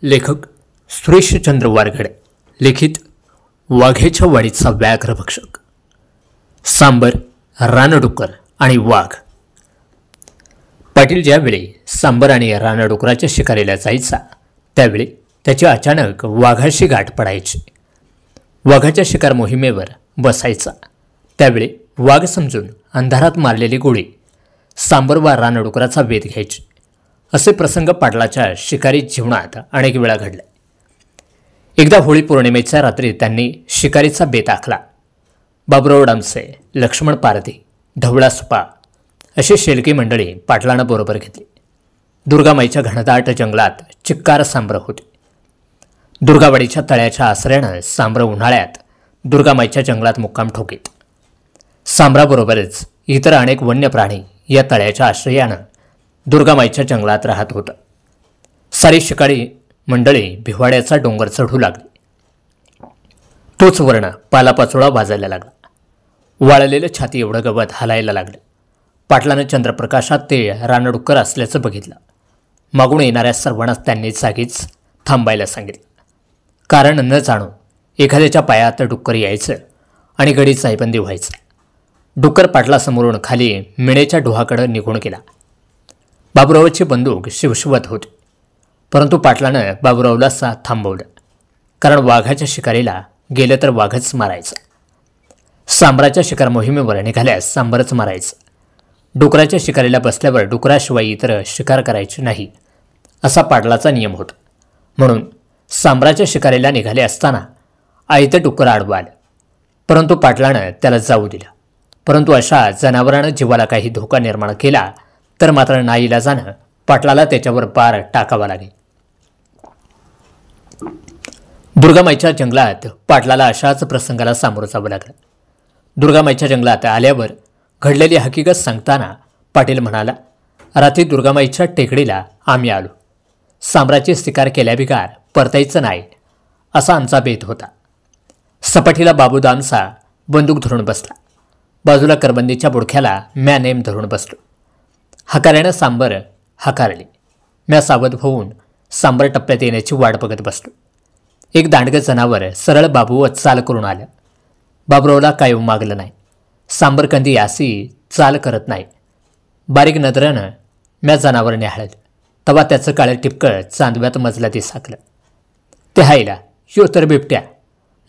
लेखक सुरेशचंद्र वारगडे लिखित वाघेच्या वाडीचा व्याघ्रभक्षक सांबर, रानडुक्कर आणि वाघ. पाटील ज्यावेळी सांबर आणि रानडुकराच्या शिकारीला जायचा त्यावेळी त्याची अचानक वाघाशी गाठ पडायची. वाघाच्या शिकार मोहिमेवर बसायचा त्यावेळी वाघ समजून अंधारात मारलेली गोळी सांबर वा रानडुकराचा वेध घ्यायची. असे प्रसंग पाटलाच्या शिकारी जीवनात अनेक वेळा घडले. एकदा होळी पौर्णिमेच्या रात्री त्यांनी शिकारीचा बेत आखला. बाबुराव डामसे, लक्ष्मण पारधी, ढवळा सुपा अशी शेलकी मंडळी पाटलानं बरोबर घेतली. दुर्गामाईच्या घनदाट जंगलात चिक्कार सांबरं होती. दुर्गावाडीच्या तळ्याच्या आसऱ्यानं सांबरं उन्हाळ्यात दुर्गामाईच्या जंगलात मुक्काम ठोकीत. सांबराबरोबरच इतर अनेक वन्य प्राणी या तळ्याच्या आश्रयानं दुर्गामाईच्या जंगलात राहत होतं. सारी शिकारी मंडळी भिवाड्याचा डोंगर चढू लागली. तोच वर्ण पालापाचोळा वाजायला लागला. वाळलेलं छाती एवढं गवत हालायला लागलं. पाटलानं चंद्रप्रकाशात ते रानडुक्कर असल्याचं बघितलं. मागून येणाऱ्या सर्वांनाच त्यांनी जागीच थांबायला सांगितलं. कारण न जाणू एखाद्याच्या पायात डुक्कर यायचं आणि गडी सायबंदी व्हायचं. डुक्कर पाटलासमोरून खाली मिळेच्या डोहाकडं निघून गेला. बाबुरावाची बंदूक शिवशिवत होती, परंतु पाटलानं बाबुरावला साथ थांबवलं. कारण वाघाच्या शिकारीला गेलं तर वाघच मारायचं. सांबराच्या शिकार मोहिमेवर निघाल्यास सांबरच मारायचं. डुकराच्या शिकारीला बसल्यावर डुकराशिवाय इतर शिकार करायची नाही असा पाटलाचा नियम होता. म्हणून सांबराच्या शिकारीला निघाले असताना आयतं डुक्कर आडवं आलं, परंतु पाटलानं त्याला जाऊ दिलं. परंतु अशा जनावरानं जीवाला काही धोका निर्माण केला तर मात्र नाईलाजानं पाटलाला त्याच्यावर पार टाकावा लागेल. दुर्गामाईच्या जंगलात पाटलाला अशाच प्रसंगाला सामोरं जावं लागलं. दुर्गामाईच्या जंगलात आल्यावर घडलेली हकीकत सांगताना पाटील म्हणाला, रात्री दुर्गामाईच्या टेकडीला आम्ही आलो. सांबराची शिकार केल्याबिगार परतायचं नाही असा आमचा बेत होता. सपाटीला बाबू दामसा बंदूक धरून बसला. बाजूला करबंदीच्या बुडख्याला म्या नेम धरून बसलो. हकाऱ्यानं सांबर हकारली. म्या सावध होऊन सांबर टप्प्यात येण्याची वाट बघत बसलो. एक दांडगं जनावर सरळ बाबूवर चाल करून आलं. बाबुरावला काय मागलं नाही. सांबर कंदी अशी चाल करत नाही. बारीक नजरेनं म्या जनावर न्याहाळलं. तेव्हा त्याचं काळं टिपकं चांदव्यात मजला दिसाकलं. ते हायला ह्यो तर बिबट्या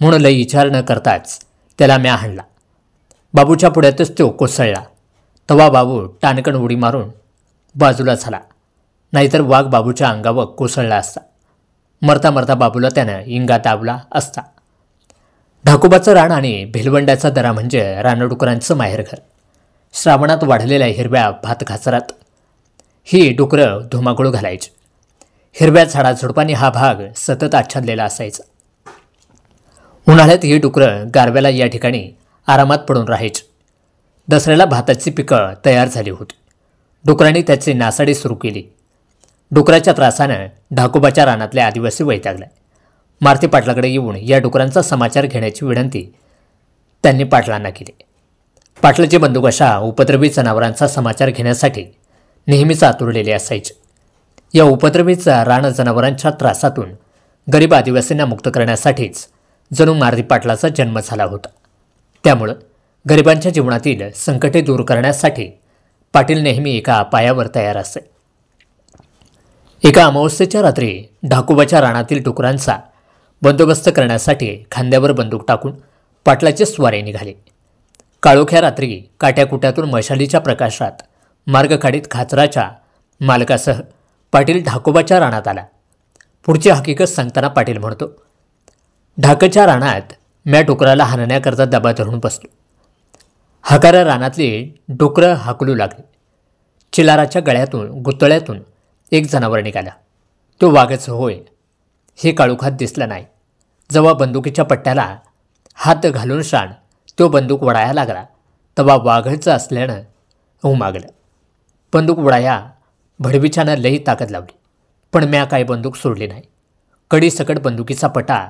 म्हणून लई विचार न करताच त्याला म्या हाणला. बाबूच्या पुढ्यातच तो कोसळला. तेव्हा बाबू टाणकन उडी मारून बाजूला झाला, नाहीतर वाघ बाबूच्या अंगावर कोसळला असता. मरता मरता बाबूला त्यानं इंगा दाबला असता. ढाकोबाचं रान आणि भिलवंड्याचा दरा म्हणजे रानडुकरांचं माहेरघर. श्रावणात वाढलेल्या हिरव्या भातघासरात ही डुकरं धुमाकूळ घालायची. हिरव्या झाडाझुडपांनी हा भाग सतत आच्छादलेला असायचा. उन्हाळ्यात ही डुकरं गारव्याला या ठिकाणी आरामात पडून राहायची. दसऱ्याला भाताची पिकं तयार झाली होती. डुकरांनी त्याची नासाडी सुरू केली. डुकराच्या त्रासानं ढाकोबाच्या रानातल्या आदिवासी वैतागल्या. मारुती पाटलाकडे येऊन या डुकरांचा समाचार घेण्याची विनंती त्यांनी पाटलांना केली. पाटलाची बंदूक अशा उपद्रवी जनावरांचा समाचार घेण्यासाठी नेहमीच आतुरलेले असायचे. या उपद्रवी रान जनावरांच्या त्रासातून गरीब आदिवासींना मुक्त करण्यासाठीच जणू मारुती पाटलाचा जन्म झाला होता. त्यामुळं गरिबांच्या जीवनातील संकटे दूर करण्यासाठी पाटील नेहमी एका पायावर तयार असे. एका अमावस्येच्या रात्री ढाकोबाच्या रानातील डुकरांचा बंदोबस्त करण्यासाठी खांद्यावर बंदूक टाकून पाटलाचे स्वारे निघाले. काळोख्या रात्री काट्याकुट्यातून मशालीच्या प्रकाशात मार्ग काढीत खाचराच्या मालकासह पाटील ढाकोबाच्या रानात आला. पुढची हकीकत सांगताना पाटील म्हणतो, ढाकच्या रानात म्या डुकराला हाणण्याकरता दबा धरून बसलो. हकारा रानातली डुकरं हाकलू लागली. चिलाराच्या गळ्यातून गुतळ्यातून एक जनावर निघाला. तो वाघच होय हे काळोखात दिसलं नाही. जेव्हा बंदुकीच्या पट्ट्याला हात घालून शाण तो बंदूक वडाया लागला तेव्हा वाघचं असल्यानं उमागलं. बंदूक वडाया भडवीच्यानं लई ताकद लावली, पण म्या काय बंदूक सोडली नाही. कडीसकट बंदुकीचा पटा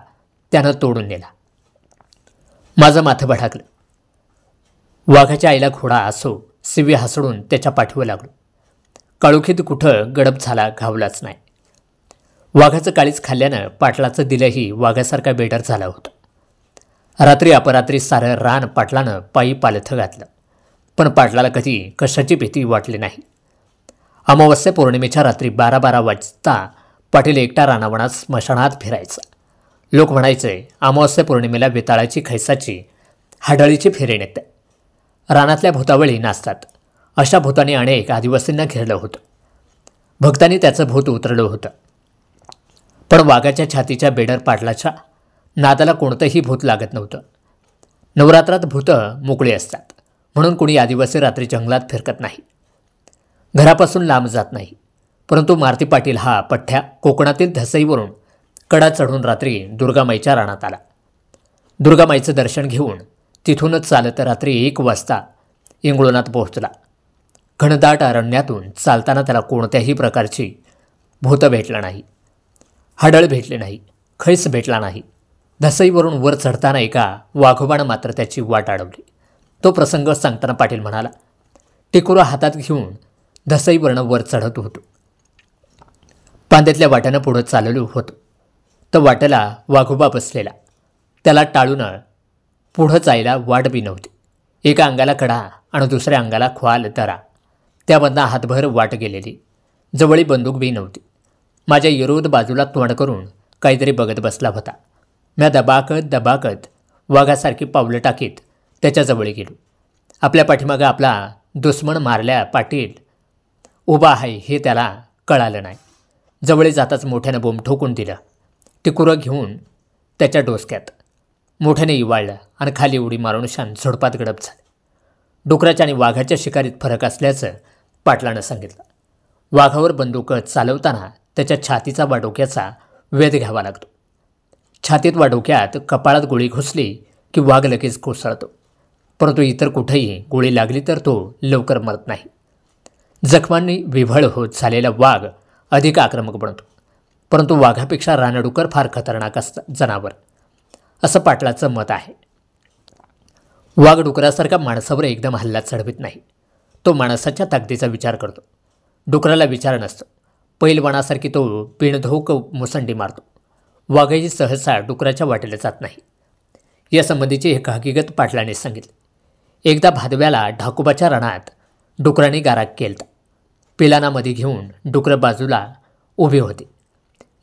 त्यानं तोडून नेला. माझं माथं भडाकलं. वाघाच्या आईला घोडा असो सिवी हसडून त्याच्या पाठीवर लागलो. काळोखीत कुठं गडप झाला घावलाच नाही. वाघाचं काळीच खाल्ल्यानं पाटलाचं दिलंही वाघासारखा बेडर झालं होतं. रात्री अपरात्री सारं रान पाटलानं पायी पालथं घातलं, पण पाटलाला कधी कशाची भीती वाटली नाही. अमावस्या पौर्णिमेच्या रात्री 12-12 वाजता पाटील एकटा रानावनात स्मशानात फिरायचा. लोक म्हणायचे, अमावस्या पौर्णिमेला वेताळाची खैसाची हाडळीची फेरी नेते. रानातल्या भूतावळी नाचतात. अशा भूतांनी अनेक आदिवासींना घेरलं होतं. भक्तांनी त्याचं भूत उतरलं होतं. पण वाघाच्या छातीच्या बेडर पाटलाच्या नादाला कोणतंही भूत लागत नव्हतं. नवरात्रात भूतं मोकळी असतात म्हणून कोणी आदिवासी रात्री जंगलात फिरकत नाही, घरापासून लांब जात नाही. परंतु मारुती पाटील हा पठ्ठ्या कोकणातील धसईवरून कडा चढून रात्री दुर्गामाईच्या रानात आला. दुर्गामाईचं दर्शन घेऊन तिथूनच चालत रात्री 1 वाजता इंगळोनात पोहोचला. घनदाट अरण्यातून चालताना त्याला कोणत्याही प्रकारची भूतं भेटलं नाही, हाडळ भेटले नाही, खैस भेटला नाही. धसईवरून वर चढताना एका वाघोबानं मात्र त्याची वाट अडवली. तो प्रसंग सांगताना पाटील म्हणाला, टिकुरा हातात घेऊन धसईवरनं वर चढत होतो. पांद्यातल्या वाट्यानं पुढं चाललो होतो. तर वाटेला वाघोबा बसलेला. त्याला टाळून पुढं जायला वाट बी नव्हती. एका अंगाला कडा आणि दुसऱ्या अंगाला ख्वाल दरा. त्यामधनं हातभर वाट गेलेली. जवळी बंदूक बी नव्हती. माझ्या विरोध बाजूला तोंड करून काहीतरी बघत बसला होता. म्या दबाकत वाघासारखी पावलं टाकीत त्याच्याजवळ गेलो. आपल्या पाठीमागं आपला दुश्मन मारल्या पाटील उभा आहे हे त्याला कळालं नाही. जवळ जाताच मोठ्यानं बोंब ठोकून दिलं. टिकुरं घेऊन त्याच्या डोसक्यात मोठ्याने इवाळलं आणि खाली उडी मारून शान झोडपात गडप झालं. डुकराच्या आणि वाघाच्या शिकारीत फरक असल्याचं पाटलानं सांगितलं. वाघावर बंदूक चालवताना त्याच्या छातीचा वा डोक्याचा वेध घ्यावा लागतो. छातीत वा डोक्यात कपाळात गोळी घुसली की वाघ लगेच कोसळतो. परंतु इतर कुठेही गोळी लागली तर तो लवकर मरत नाही. जखमांनी विव्हळ होत झालेला वाघ अधिक आक्रमक बनतो. परंतु वाघापेक्षा रानडुकर फार खतरनाक असतं जनावर, असं पाटलाचं मत आहे. वाघ डुकरासारखा माणसावर एकदम हल्ला चढवित नाही. तो माणसाच्या ताकदीचा विचार करतो. डुकराला विचार नसतो. पैलवानासारखी तो बिनधोक मुसंडी मारतो. वाघही सहसा डुकराच्या वाटेला जात नाही. यासंबंधीची एक हकीकत पाटलाने सांगितली. एकदा भादव्याला ढाकुबाच्या रानात डुकरांनी गाराक केलता. पिलांना मध्ये घेऊन डुकरं बाजूला उभी होती.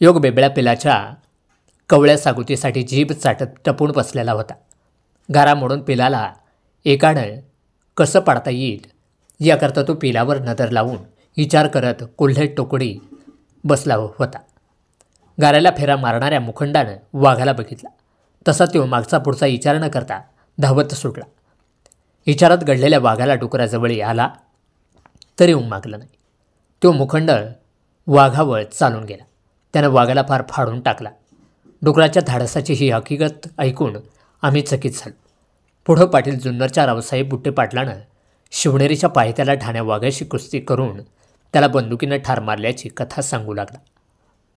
योग बेबळ्या पिलाच्या कवळ्या सागुतीसाठी जीभ चाटत टपून बसलेला होता. गारा मोडून पिलाला एकानं कसं पाडता येईल याकरता तो पिलावर नजर लावून विचार करत कोल्हे टोकडी बसला होता. गाऱ्याला फेरा मारणाऱ्या मुखंडानं वाघाला बघितला. तसा तो मागचा पुढचा विचार न करता धावत सुटला. विचारात घडलेल्या वाघाला डुकराजवळ आला तरी उमागलं नाही. तो मुखंड वाघावर चालून गेला. त्यानं वाघाला फार फाडून टाकला. डुकराच्या धाडसाची ही हकीकत ऐकून आम्ही चकित झालो. पुढं पाटील जुन्नरच्या रावसाहेब बुट्टे पाटलानं शिवनेरीच्या पायथ्याला ठाण्या वाघाशी कुस्ती करून त्याला बंदुकीनं ठार मारल्याची कथा सांगू लागला.